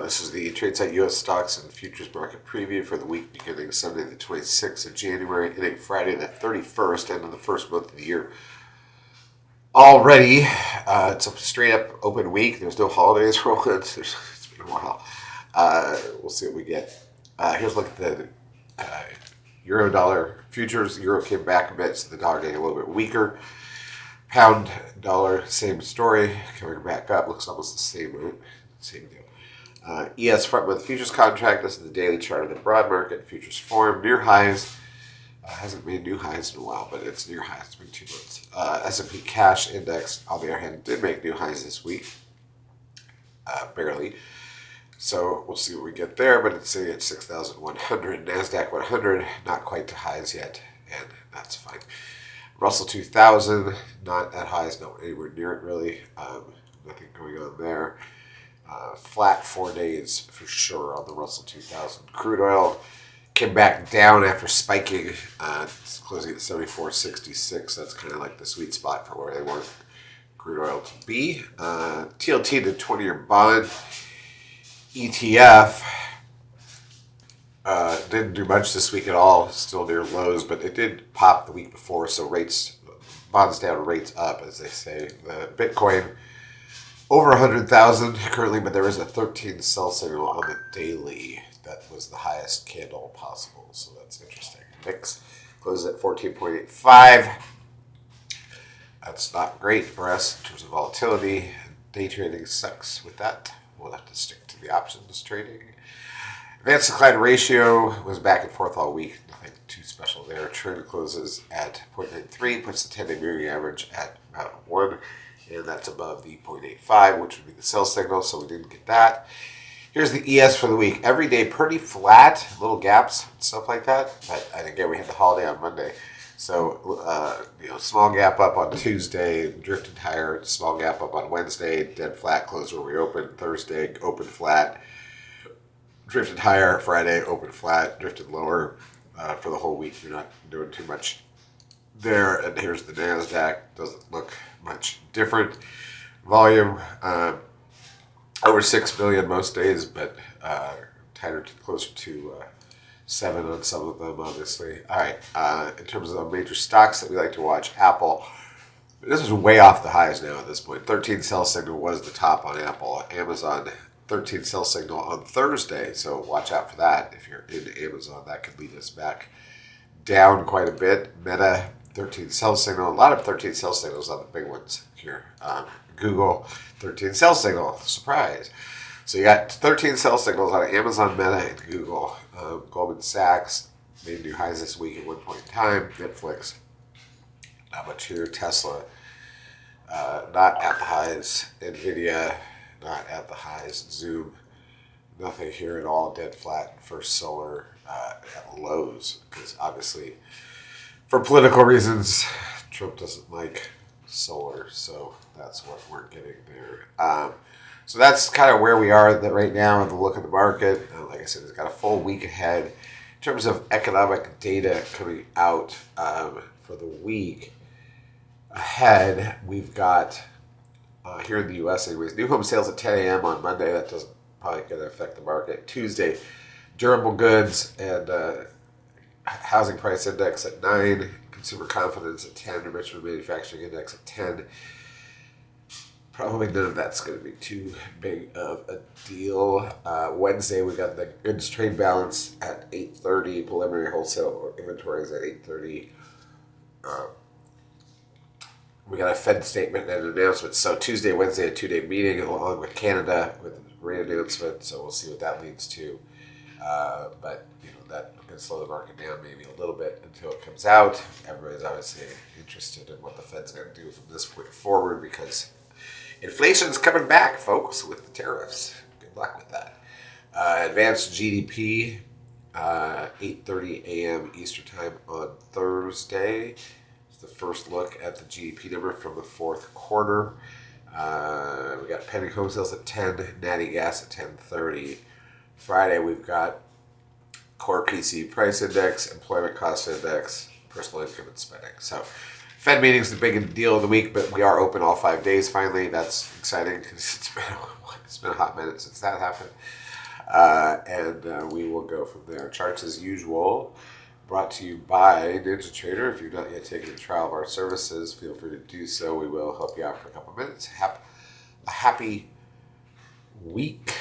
This is the TradeSite U.S. Stocks and Futures Market Preview for the week beginning Sunday the 26th of January, ending Friday the 31st, end of the first month of the year. Already, it's a straight-up open week. There's no holidays for once. It's been a while. We'll see what we get. Here's a look at the Euro-dollar futures. Euro came back a bit, so the dollar getting a little bit weaker. Pound, dollar, same story. Coming back up. Looks almost the same, right? Same deal. ES front month futures contract. This is the daily chart of the broad market. Futures form near highs. Hasn't made new highs in a while, but it's near highs. It's been 2 months. S&P cash index, on the other hand, did make new highs this week. Barely. So we'll see what we get there, but it's sitting at 6,100. NASDAQ 100, not quite to highs yet, and that's fine. Russell 2000, not at highs, not anywhere near it really. Nothing going on there. Flat 4 days for sure on the Russell 2000. Crude oil came back down after spiking. It's closing at 74.66. That's kind of like the sweet spot for where they want crude oil to be. TLT, the 20-year bond ETF, didn't do much this week at all. Still near lows, but it did pop the week before. So rates, bonds down, rates up, as they say. The Bitcoin over 100,000 currently, but there is a 13 sell signal on the daily. That was the highest candle possible, so that's interesting. VIX closes at 14.85. That's not great for us in terms of volatility. Day trading sucks with that. We'll have to stick to the options trading. Advanced decline ratio was back and forth all week. Nothing too special there. Trend closes at 0.93, puts the 10-day moving average at about 1. And that's above the 0.85, which would be the sell signal, so we didn't get that. Here's the ES for the week. Every day pretty flat, little gaps, stuff like that. But again, we had the holiday on Monday. So, small gap up on Tuesday, drifted higher, small gap up on Wednesday, dead flat, close where we opened. Thursday, open flat, drifted higher. Friday, open flat, drifted lower. For the whole week, you're not doing too much there. And here's the NASDAQ. Doesn't look much different. Volume over 6 million most days, but tighter, closer to 7 on some of them, obviously. All right. In terms of the major stocks that we like to watch, Apple. This is way off the highs now at this point. 13 sell signal was the top on Apple. Amazon, 13 sell signal on Thursday, so watch out for that. If you're in Amazon, that could lead us back down quite a bit. Meta, 13 sell signal. A lot of 13 sell signals on the big ones here. Google, 13 sell signal. Surprise. So you got 13 sell signals on Amazon, Meta, and Google. Goldman Sachs made new highs this week at one point in time. Netflix, not much here. Tesla, not at the highs. Nvidia, not at the highs. Zoom, nothing here at all. Dead flat. First Solar at lows, because obviously for political reasons, Trump doesn't like solar, so that's what we're getting there. So that's kind of where we are right now in the look of the market. Like I said, it's got a full week ahead. In terms of economic data coming out for the week ahead, we've got, here in the U.S. anyways, new home sales at 10 a.m. on Monday. That doesn't probably going to affect the market. Tuesday, durable goods and housing price index at 9, consumer confidence at 10, Richmond manufacturing index at 10. Probably none of that's going to be too big of a deal. Wednesday, we got the goods trade balance at 8:30. Preliminary wholesale inventories at 8:30. We got a Fed statement and an announcement. So Tuesday, Wednesday, a 2-day meeting along with Canada with a rate announcement. So we'll see what that leads to. But that can slow the market down maybe a little bit until it comes out. Everybody's obviously interested in what the Fed's going to do from this point forward because inflation's coming back, folks, with the tariffs. Good luck with that. Advanced GDP, 8:30 a.m. Eastern Time on Thursday. It's the first look at the GDP number from the fourth quarter. We got pending home sales at 10, natty gas at 10:30. Friday, we've got core PC price index, employment cost index, personal income and spending. So Fed meeting's the big deal of the week, but we are open all 5 days finally. That's exciting because it's been a hot minute since that happened. and we will go from there. Charts as usual, brought to you by Ninja Trader. If you've not yet taken a trial of our services, feel free to do so. We will help you out for a couple minutes. Have a happy week.